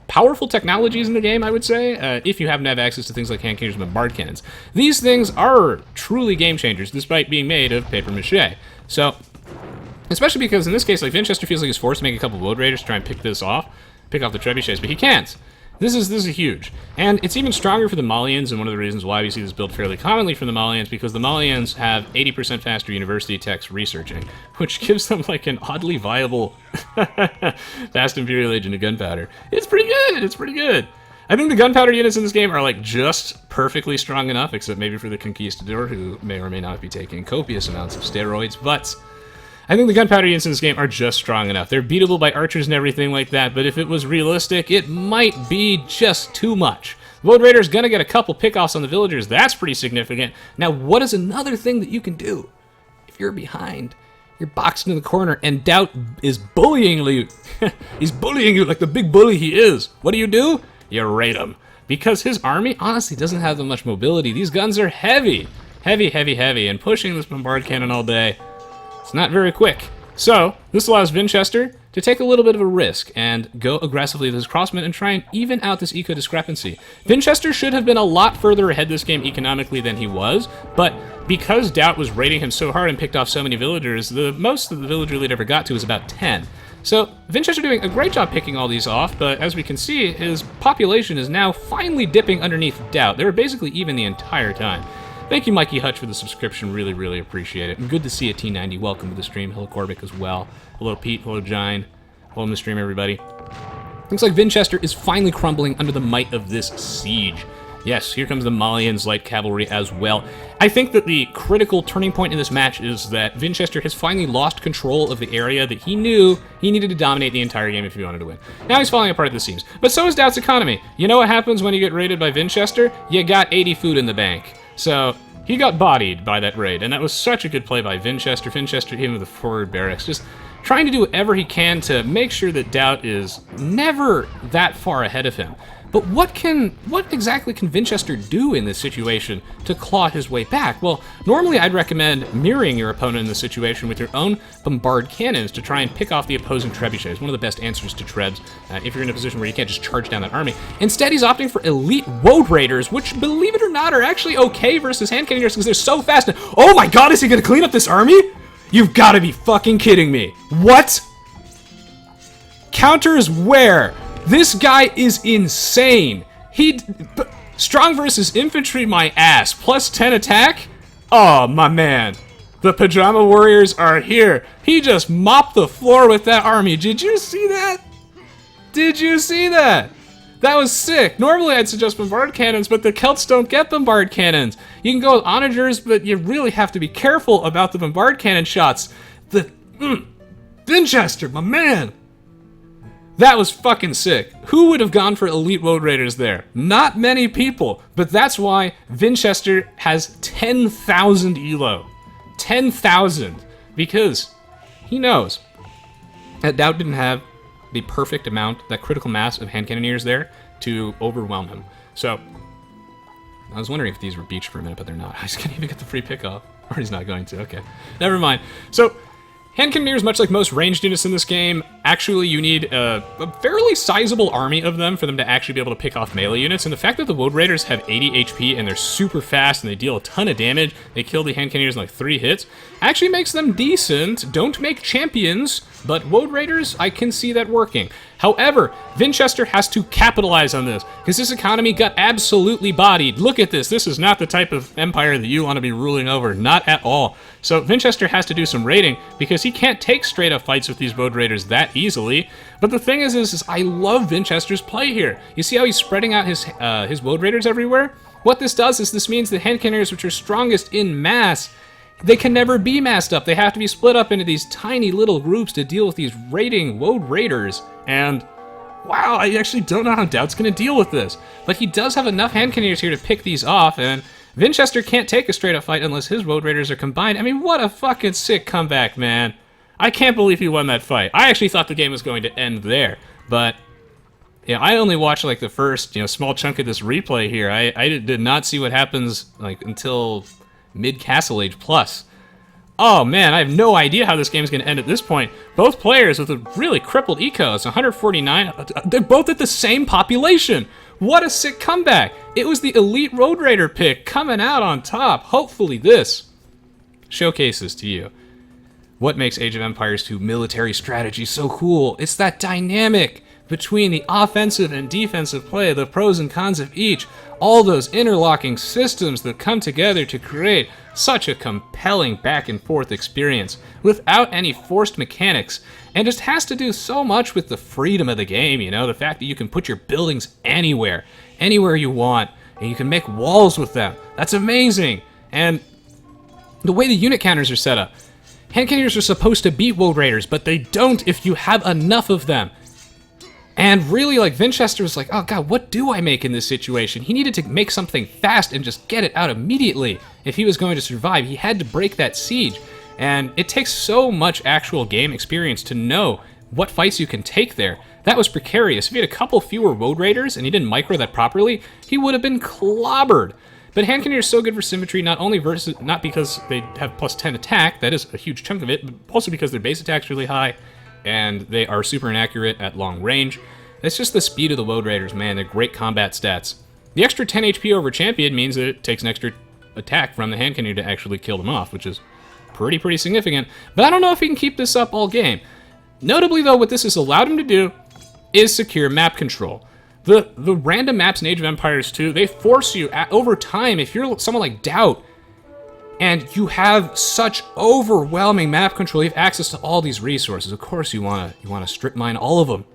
powerful technologies in the game, I would say, if you happen to have access to things like hand cannons and bombard cannons. These things are truly game changers, despite being made of paper mache. So, especially because in this case, Vinchester feels like he's forced to make a couple of Woad Raiders to try and pick off the trebuchets, but he can't. This is huge. And it's even stronger for the Malians, and one of the reasons why we see this build fairly commonly from the Malians, because the Malians have 80% faster university techs researching, which gives them an oddly viable fast Imperial Age into gunpowder. It's pretty good, it's pretty good. I think the gunpowder units in this game are just perfectly strong enough, except maybe for the Conquistador, who may or may not be taking copious amounts of steroids, but I think the gunpowder units in this game are just strong enough. They're beatable by archers and everything like that, but if it was realistic, it might be just too much. Woad Raiders gonna get a couple pickoffs on the villagers. That's pretty significant. Now, what is another thing that you can do? If you're behind, you're boxed into the corner, and DauT is bullying you. He's bullying you like the big bully he is. What do? You raid him. Because his army, honestly, doesn't have that much mobility. These guns are heavy. Heavy, heavy, heavy, and pushing this bombard cannon all day, it's not very quick. So, this allows Vinchester to take a little bit of a risk and go aggressively with his crossmen and try and even out this eco discrepancy. Vinchester should have been a lot further ahead this game economically than he was, but because DauT was raiding him so hard and picked off so many villagers, the most that the villager lead ever got to was about 10. So, Vinchester doing a great job picking all these off, but as we can see, his population is now finally dipping underneath DauT. They were basically even the entire time. Thank you, Mikey Hutch, for the subscription. Really, really appreciate it. And good to see you, T90. Welcome to the stream. Hello, Corbic, as well. Hello, Pete. Hello, Jine. Welcome to the stream, everybody. Looks like Vinchester is finally crumbling under the might of this siege. Yes, here comes the Malians' light cavalry as well. I think that the critical turning point in this match is that Vinchester has finally lost control of the area that he knew he needed to dominate the entire game if he wanted to win. Now he's falling apart at the seams. But so is DauT's economy. You know what happens when you get raided by Vinchester? You got 80 food in the bank. So he got bodied by that raid, and that was such a good play by Vinchester. Vinchester hit him with the forward barracks, just trying to do whatever he can to make sure that DauT is never that far ahead of him. But what exactly can Vinchester do in this situation to claw his way back? Well, normally I'd recommend mirroring your opponent in this situation with your own bombard cannons to try and pick off the opposing trebuchets. One of the best answers to trebs if you're in a position where you can't just charge down that army. Instead, he's opting for elite Woad Raiders, which, believe it or not, are actually okay versus hand cannoneers because they're so fast. Oh my god, is he gonna clean up this army? You've gotta be fucking kidding me. What? Counters where? This guy is insane. Strong versus infantry, my ass. Plus 10 attack? Oh, my man. The Pajama Warriors are here. He just mopped the floor with that army. Did you see that? Did you see that? That was sick. Normally I'd suggest bombard cannons, but the Celts don't get bombard cannons. You can go with onagers, but you really have to be careful about the bombard cannon shots. Vinchester, my man. That was fucking sick. Who would have gone for elite Woad Raiders there? Not many people, but that's why Vinchester has 10,000 elo. 10,000. Because he knows that DauT didn't have the perfect amount, that critical mass of hand cannoneers there to overwhelm him. So, I was wondering if these were beached for a minute, but they're not. I just can't even get the free pickoff. Or he's not going to, okay. Never mind. So, hand cannoneers, much like most ranged units in this game, actually you need a fairly sizable army of them for them to actually be able to pick off melee units, and the fact that the Woad Raiders have 80 HP and they're super fast and they deal a ton of damage, they kill the hand cannoneers in like 3 hits, actually makes them decent. Don't make champions, but Woad Raiders, I can see that working. However, Vinchester has to capitalize on this, because this economy got absolutely bodied. Look at this. This is not the type of empire that you want to be ruling over. Not at all. So Vinchester has to do some raiding, because he can't take straight-up fights with these Woad Raiders that easily. But the thing is I love Vinchester's play here. You see how he's spreading out his Woad Raiders everywhere? What this does is this means the hand cannons, which are strongest in mass, they can never be massed up. They have to be split up into these tiny little groups to deal with these raiding Woad Raiders. And wow, I actually don't know how DauT's going to deal with this. But he does have enough hand cannons here to pick these off, and Vinchester can't take a straight up fight unless his Woad Raiders are combined. I mean, what a fucking sick comeback, man. I can't believe he won that fight. I actually thought the game was going to end there, but yeah, I only watched like the first, small chunk of this replay here. I did not see what happens like until mid Castle Age Plus. Oh man, I have no idea how this game is going to end at this point. Both players with a really crippled eco. It's 149. They're both at the same population. What a sick comeback. It was the elite Woad Raider pick coming out on top. Hopefully this showcases to you what makes Age of Empires 2 military strategy so cool. It's that dynamic between the offensive and defensive play, the pros and cons of each, all those interlocking systems that come together to create such a compelling back and forth experience without any forced mechanics, and just has to do so much with the freedom of the game, the fact that you can put your buildings anywhere you want, and you can make walls with them. That's amazing. And the way the unit counters are set up, hand cannons are supposed to beat Woad Raiders, but they don't if you have enough of them. And really, like, Vinchester was like, oh god, what do I make in this situation? He needed to make something fast and just get it out immediately if he was going to survive. He had to break that siege. And it takes so much actual game experience to know what fights you can take there. That was precarious. If he had a couple fewer Woad Raiders and he didn't micro that properly, he would have been clobbered. But hand cannons are so good for symmetry, not because they have plus 10 attack, that is a huge chunk of it, but also because their base attack's really high, and they are super inaccurate at long range. It's just the speed of the Woad Raiders, man. They're great combat stats. The extra 10 HP over champion means that it takes an extra attack from the hand cannon to actually kill them off, which is pretty significant. But I don't know if he can keep this up all game. Notably, though, what this has allowed him to do is secure map control. The random maps in Age of Empires 2, they force you, over time, if you're someone like DauT, and you have such overwhelming map control, you have access to all these resources. Of course you wanna strip mine all of them.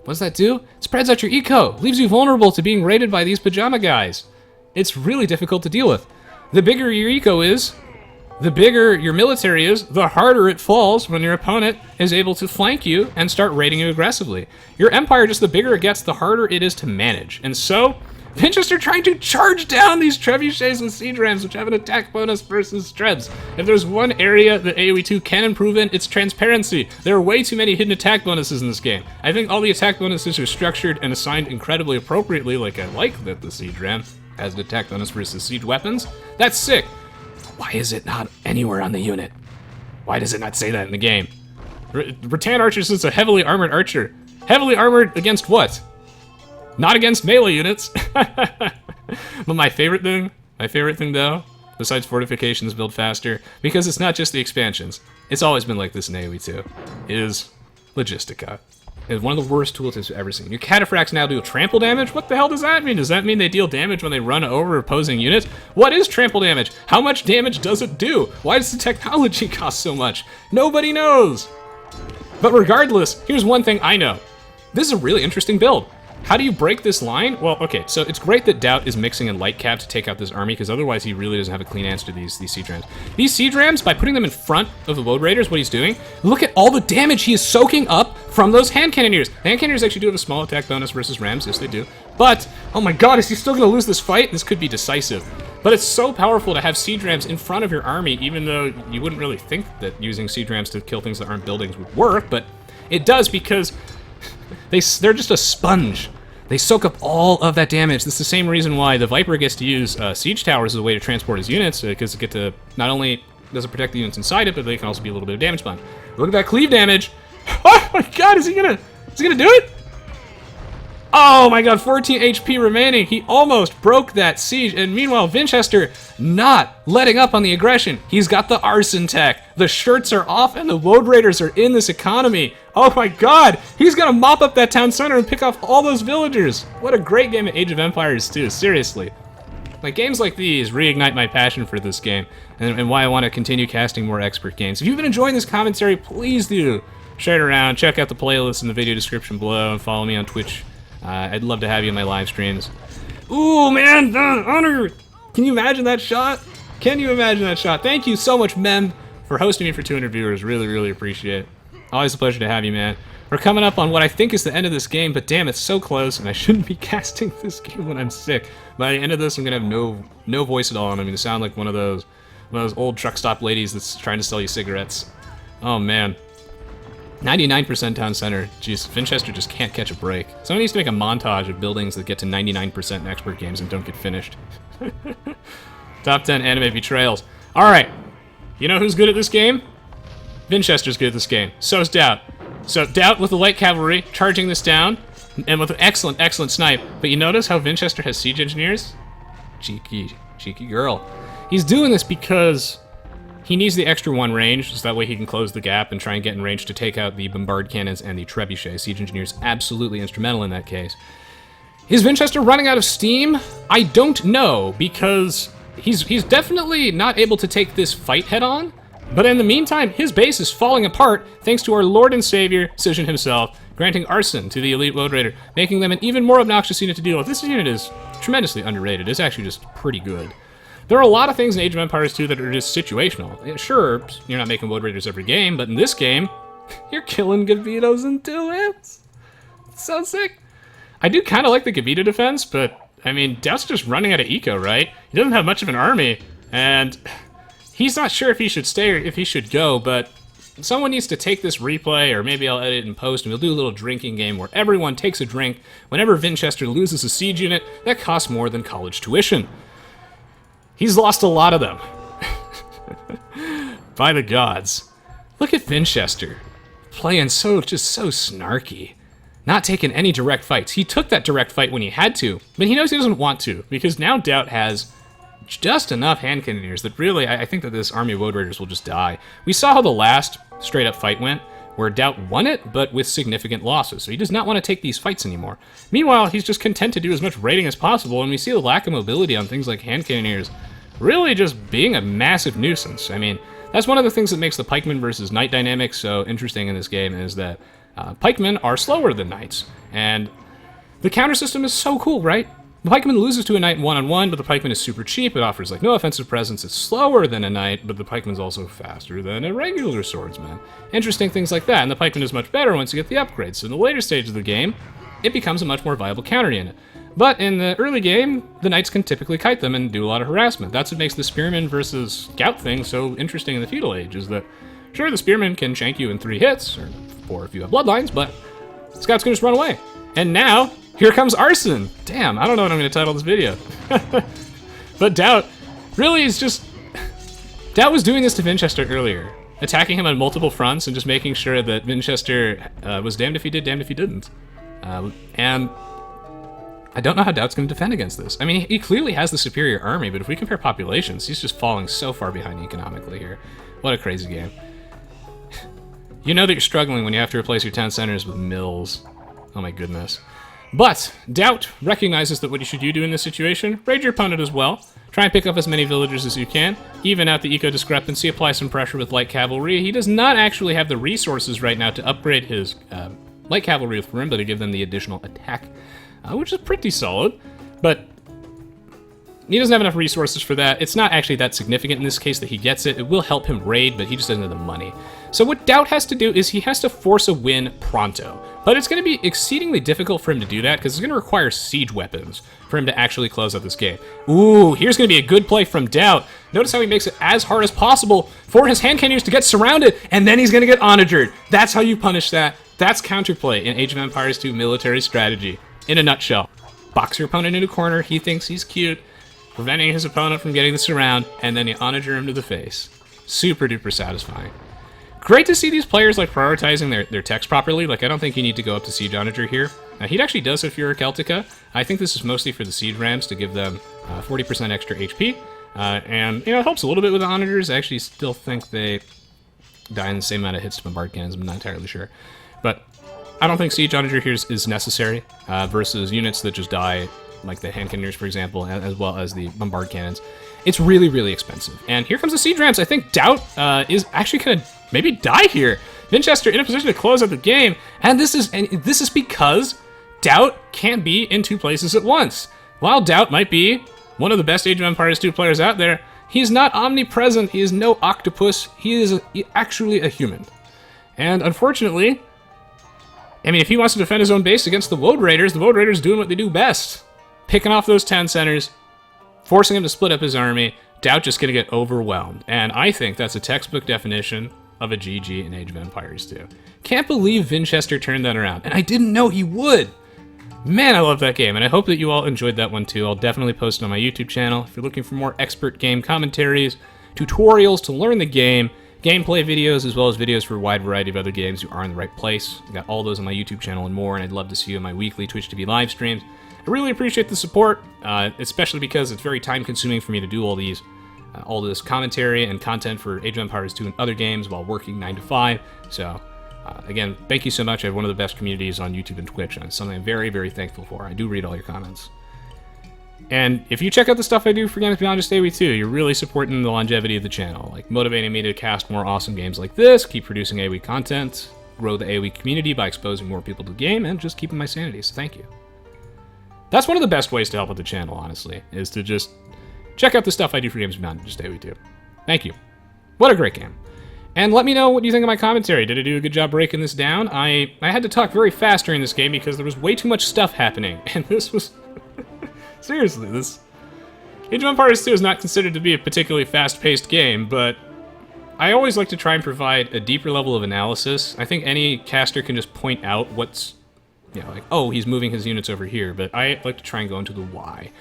What does that do? It spreads out your eco, leaves you vulnerable to being raided by these pajama guys. It's really difficult to deal with. The bigger your eco is, the bigger your military is, the harder it falls when your opponent is able to flank you and start raiding you aggressively. Your empire, just the bigger it gets, the harder it is to manage. And so, Vinchester trying to charge down these trebuchets with siege rams, which have an attack bonus versus trebs. If there's one area that AoE2 can improve in, it's transparency. There are way too many hidden attack bonuses in this game. I think all the attack bonuses are structured and assigned incredibly appropriately, like I like that the siege ram has an attack bonus versus siege weapons. That's sick. Why is it not anywhere on the unit? Why does it not say that in the game? Rattan Archer is a heavily armored archer. Heavily armored against what? Not against melee units. But my favorite thing though, besides fortifications build faster, because it's not just the expansions. It's always been like this in AoE2, is Logistica. It's one of the worst tooltips I've ever seen. Your cataphracts now do trample damage? What the hell does that mean? Does that mean they deal damage when they run over opposing units? What is trample damage? How much damage does it do? Why does the technology cost so much? Nobody knows. But regardless, here's one thing I know. This is a really interesting build. How do you break this line? Well, okay, so it's great that DauT is mixing in light cap to take out this army, because otherwise he really doesn't have a clean answer to these siege rams. These siege rams, by putting them in front of the Woad Raiders, what he's doing, look at all the damage he is soaking up from those hand cannoneers. The hand cannoneers actually do have a small attack bonus versus rams, yes they do. But, oh my god, is he still gonna lose this fight? This could be decisive. But it's so powerful to have siege rams in front of your army, even though you wouldn't really think that using siege rams to kill things that aren't buildings would work, but it does, because they're just a sponge. They soak up all of that damage. This is the same reason why the Viper gets to use siege towers as a way to transport his units, because it get to, not only does it protect the units inside it, but they can also be a little bit of damage bond. Look at that cleave damage. Oh my god, is he gonna do it? Oh my god, 14 HP remaining. He almost broke that siege, and meanwhile, Vinchester not letting up on the aggression. He's got the arson tech. The shirts are off, and the Woad Raiders are in this economy. Oh my god! He's gonna mop up that town center and pick off all those villagers! What a great game of Age of Empires 2, seriously. Like, games like these reignite my passion for this game, and why I want to continue casting more expert games. If you've been enjoying this commentary, please do share it around, check out the playlist in the video description below, and follow me on Twitch. I'd love to have you in my live streams. Ooh, man, honor! Can you imagine that shot? Can you imagine that shot? Thank you so much, Mem, for hosting me for 200 viewers. Really, really appreciate it. Always a pleasure to have you, man. We're coming up on what I think is the end of this game, but damn, it's so close, and I shouldn't be casting this game when I'm sick. By the end of this, I'm gonna have no voice at all, and I'm gonna sound like one of those old truck stop ladies that's trying to sell you cigarettes. Oh man. 99% town center. Jeez, Vinchester just can't catch a break. Someone needs to make a montage of buildings that get to 99% in expert games and don't get finished. Top 10 anime betrayals. Alright. You know who's good at this game? Vinchester's good at this game. So's DauT. So DauT with the light cavalry, charging this down, and with an excellent snipe. But you notice how Vinchester has siege engineers? Cheeky girl. He's doing this because he needs the extra 1 range, so that way he can close the gap and try and get in range to take out the bombard cannons and the trebuchet. Siege engineers absolutely instrumental in that case. Is Vinchester running out of steam? I don't know, because he's definitely not able to take this fight head on. But in the meantime, his base is falling apart thanks to our Lord and Savior, Cision himself, granting arson to the elite Woad Raider, making them an even more obnoxious unit to deal with. This unit is tremendously underrated. It's actually just pretty good. There are a lot of things in Age of Empires 2 that are just situational. Sure, you're not making Woad Raiders every game, but in this game, you're killing Gavitos in 2 hits. It's so sick. I do kind of like the Gavita defense, but, I mean, DauT's just running out of eco, right? He doesn't have much of an army, and he's not sure if he should stay or if he should go, but someone needs to take this replay, or maybe I'll edit and post, and we'll do a little drinking game where everyone takes a drink whenever Vinchester loses a siege unit that costs more than college tuition. He's lost a lot of them. By the gods. Look at Vinchester. Playing just so snarky. Not taking any direct fights. He took that direct fight when he had to, but he knows he doesn't want to, because now DauT has just enough hand cannoneers that really, I think that this army of Woad Raiders will just die. We saw how the last straight-up fight went, where DauT won it, but with significant losses, so he does not want to take these fights anymore. Meanwhile, he's just content to do as much raiding as possible, and we see the lack of mobility on things like hand cannoneers really just being a massive nuisance. I mean, that's one of the things that makes the pikeman versus knight dynamic so interesting in this game, is that pikemen are slower than knights, and the counter system is so cool, right? The pikeman loses to a knight one-on-one, but the pikeman is super cheap. It offers like no offensive presence. It's slower than a knight, but the pikeman's also faster than a regular swordsman. Interesting things like that, and the pikeman is much better once you get the upgrades. So in the later stage of the game, it becomes a much more viable counter unit. But in the early game, the knights can typically kite them and do a lot of harassment. That's what makes the spearman versus scout thing so interesting in the feudal age, is that sure, the spearman can shank you in 3 hits, or 4 if you have bloodlines, but the scouts can just run away. And now, here comes arson. Damn, I don't know what I'm going to title this video. But DauT really is just... DauT was doing this to Vinchester earlier, attacking him on multiple fronts and just making sure that Vinchester was damned if he did, damned if he didn't. And I don't know how DauT's going to defend against this. I mean, he clearly has the superior army, but if we compare populations, he's just falling so far behind economically here. What a crazy game. You know that you're struggling when you have to replace your town centers with mills. Oh my goodness. But DauT recognizes that what you should do in this situation, raid your opponent as well. Try and pick up as many villagers as you can. Even out the eco discrepancy, apply some pressure with light cavalry. He does not actually have the resources right now to upgrade his light cavalry with Marimba to give them the additional attack, which is pretty solid, but he doesn't have enough resources for that. It's not actually that significant in this case that he gets it. It will help him raid, but he just doesn't have the money. So what DauT has to do is he has to force a win pronto. But it's going to be exceedingly difficult for him to do that because it's going to require siege weapons for him to actually close out this game. Ooh, here's going to be a good play from DauT. Notice how he makes it as hard as possible for his hand cannoneers to get surrounded, and then he's going to get onagered. That's how you punish that. That's counterplay in Age of Empires 2 military strategy. In a nutshell, box your opponent in a corner, he thinks he's cute, preventing his opponent from getting the surround, and then you onager him to the face. Super duper satisfying. Great to see these players like prioritizing their techs properly. Like, I don't think you need to go up to Siege Onager here. Now, he actually does have Furor Celtica. I think this is mostly for the Siege Rams to give them 40% extra HP. And, you know, it helps a little bit with the Onagers. I actually still think they die in the same amount of hits to bombard cannons. I'm not entirely sure. But I don't think Siege Onager here is necessary versus units that just die, like the hand cannoneers, for example, as well as the bombard cannons. It's really, really expensive. And here comes the siege ramps. I think DauT is actually gonna maybe die here. Vinchester in a position to close out the game, and this is because DauT can't be in two places at once. While DauT might be one of the best Age of Empires 2 players out there, he's not omnipresent. He is no octopus. He is actually a human. And unfortunately, I mean, if he wants to defend his own base against the Woad Raiders doing what they do best. Picking off those town centers, forcing him to split up his army. DauT just gonna get overwhelmed. And I think that's a textbook definition of a GG in Age of Empires 2. Can't believe Vinchester turned that around. And I didn't know he would. Man, I love that game, and I hope that you all enjoyed that one too. I'll definitely post it on my YouTube channel. If you're looking for more expert game commentaries, tutorials to learn the game, gameplay videos, as well as videos for a wide variety of other games, you are in the right place. I got all those on my YouTube channel and more, and I'd love to see you on my weekly Twitch TV live streams. I really appreciate the support, especially because it's very time-consuming for me to do all this commentary and content for Age of Empires 2 and other games while working 9 to 5. So, again, thank you so much. I have one of the best communities on YouTube and Twitch, and it's something I'm very, very thankful for. I do read all your comments. And if you check out the stuff I do for Games Beyond Just Aoe2, you're really supporting the longevity of the channel, like motivating me to cast more awesome games like this, keep producing AoE content, grow the AoE community by exposing more people to the game, and just keeping my sanity, so thank you. That's one of the best ways to help with the channel, honestly, is to just check out the stuff I do for Games Beyond Just Aoe2. Thank you. What a great game. And let me know what you think of my commentary. Did I do a good job breaking this down? I had to talk very fast during this game because there was way too much stuff happening, and this was... Seriously, this... Age of Empires 2 is not considered to be a particularly fast-paced game, but I always like to try and provide a deeper level of analysis. I think any caster can just point out what's, you know, like, oh, he's moving his units over here, but I like to try and go into the why.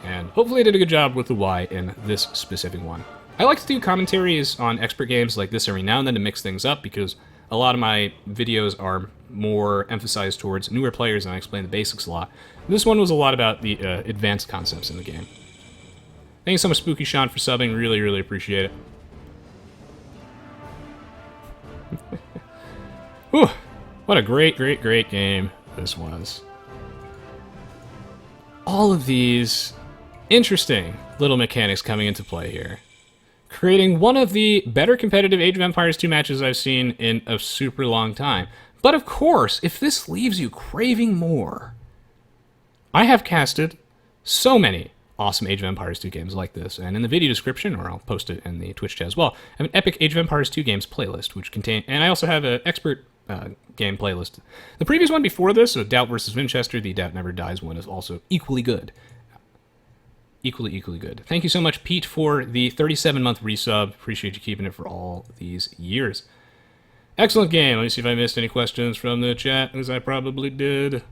And hopefully I did a good job with the why in this specific one. I like to do commentaries on expert games like this every now and then to mix things up, because a lot of my videos are more emphasized towards newer players and I explain the basics a lot. This one was a lot about the advanced concepts in the game. Thank you so much, Spooky Sean, for subbing. Really, really appreciate it. Whew. What a great, great, great game this was. All of these interesting little mechanics coming into play here, creating one of the better competitive Age of Empires 2 matches I've seen in a super long time. But of course, if this leaves you craving more, I have casted so many awesome Age of Empires 2 games like this, and in the video description, or I'll post it in the Twitch chat as well, I have an epic Age of Empires 2 games playlist, which contain, and I also have an expert game playlist. The previous one before this, so DauT versus Vinchester, the DauT Never Dies one, is also equally good. Equally good. Thank you so much, Pete, for the 37-month resub. Appreciate you keeping it for all these years. Excellent game. Let me see if I missed any questions from the chat, as I probably did.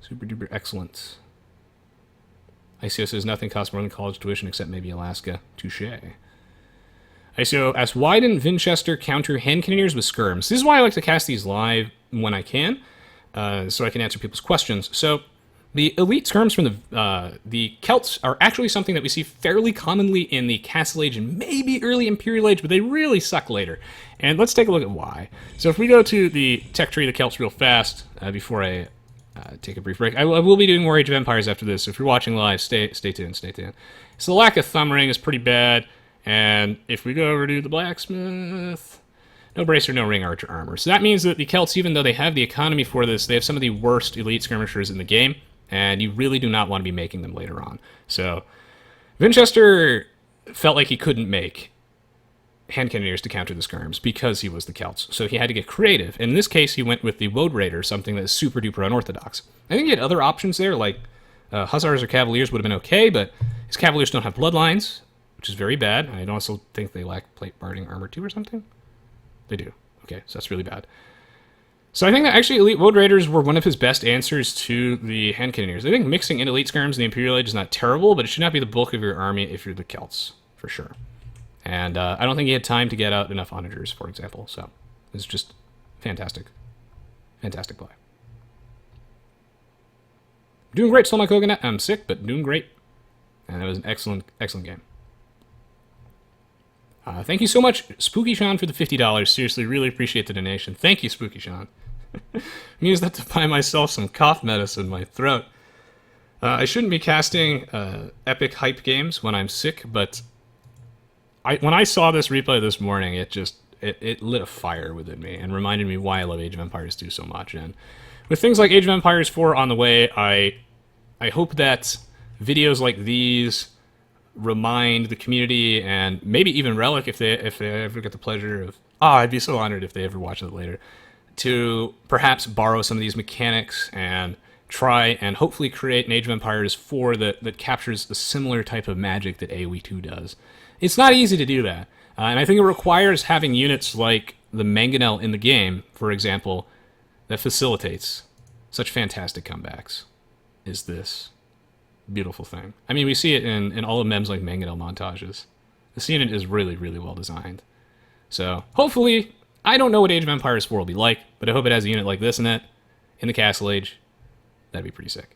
Super duper excellent. ICO says nothing costs more than college tuition except maybe Alaska. Touche. ICO asks, why didn't Vinchester counter hand cannoneers with skirms? This is why I like to cast these live when I can, so I can answer people's questions. So, the elite skirms from the Celts are actually something that we see fairly commonly in the Castle Age and maybe early Imperial Age, but they really suck later. And let's take a look at why. So if we go to the tech tree of the Celts real fast, before I take a brief break, I will be doing more Age of Empires after this, so if you're watching live, stay tuned. So the lack of thumb ring is pretty bad, and if we go over to the blacksmith, no bracer, no ring archer armor. So that means that the Celts, even though they have the economy for this, they have some of the worst elite skirmishers in the game, and you really do not want to be making them later on. So Vinchester felt like he couldn't make hand cannoneers to counter the skirms because he was the Celts, so he had to get creative. In this case, he went with the Woad Raiders, something that is super duper unorthodox. I think he had other options there, like Hussars or Cavaliers would have been okay, but his Cavaliers don't have bloodlines, which is very bad. I also think they lack plate barding armor too or something. They do. Okay, so that's really bad. So I think that actually Elite Woad Raiders were one of his best answers to the hand cannoneers. I think mixing in Elite skirms in the Imperial Age is not terrible, but it should not be the bulk of your army if you're the Celts, for sure. And I don't think he had time to get out enough onagers, for example. So it's just fantastic. Fantastic play. Doing great, Stole My Coconut. I'm sick, but doing great. And it was an excellent, excellent game. Thank you so much, Spooky Sean, for the $50. Seriously, really appreciate the donation. Thank you, Spooky Sean. I'm use that to buy myself some cough medicine in my throat. I shouldn't be casting epic hype games when I'm sick, but when I saw this replay this morning, it lit a fire within me and reminded me why I love Age of Empires 2 so much. And with things like Age of Empires 4 on the way, I hope that videos like these remind the community, and maybe even Relic, if they ever get the pleasure of... I'd be so honored if they ever watch it later, to perhaps borrow some of these mechanics and try and hopefully create an Age of Empires 4 that captures a similar type of magic that AoE2 does. It's not easy to do that, and I think it requires having units like the Mangonel in the game, for example, that facilitates such fantastic comebacks is this beautiful thing. I mean, we see it in all of Mem's like Mangonel montages. This unit is really, really well designed. So, hopefully, I don't know what Age of Empires 4 will be like, but I hope it has a unit like this in it, in the Castle Age. That'd be pretty sick.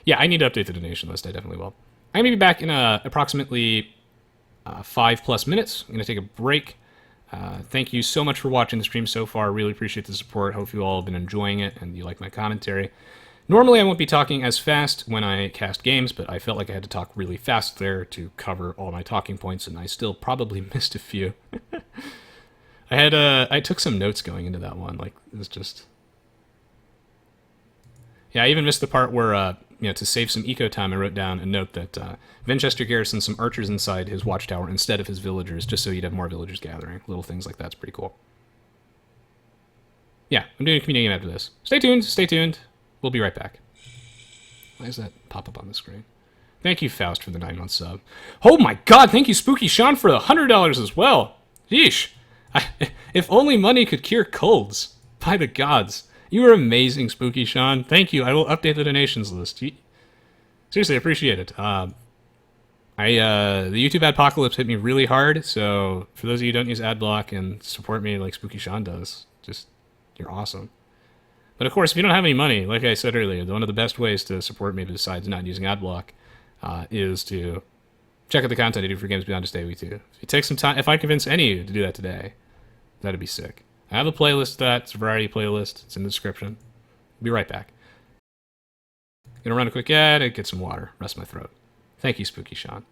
Yeah, I need to update the donation list, I definitely will. I'm going to be back in approximately 5+ minutes. I'm going to take a break. Thank you so much for watching the stream so far. Really appreciate the support. Hope you all have been enjoying it and you like my commentary. Normally I won't be talking as fast when I cast games, but I felt like I had to talk really fast there to cover all my talking points, and I still probably missed a few. I took some notes going into that one. Like, it was just... Yeah, I even missed the part where, to save some eco time, I wrote down a note that Vinchester garrisoned some archers inside his watchtower instead of his villagers, just so you'd have more villagers gathering. Little things like that's pretty cool. Yeah, I'm doing a community game after this. Stay tuned, stay tuned. We'll be right back. Why does that pop up on the screen? Thank you, Faust, for the 9-month sub. Oh my god, thank you, Spooky Sean, for the $100 as well. Yeesh. If only money could cure colds. By the gods. You are amazing, Spooky Sean. Thank you. I will update the donations list. Seriously, I appreciate it. The YouTube adpocalypse hit me really hard, so for those of you who don't use adblock and support me like Spooky Sean does, you're awesome. But of course, if you don't have any money, like I said earlier, one of the best ways to support me besides not using adblock is to check out the content I do for Games Beyond just AoE2. If you take some time, if I convince any of you to do that today, that'd be sick. I have a playlist of that. It's a variety playlist. It's in the description. Be right back. Gonna run a quick ad and get some water. Rest my throat. Thank you, Spooky Sean.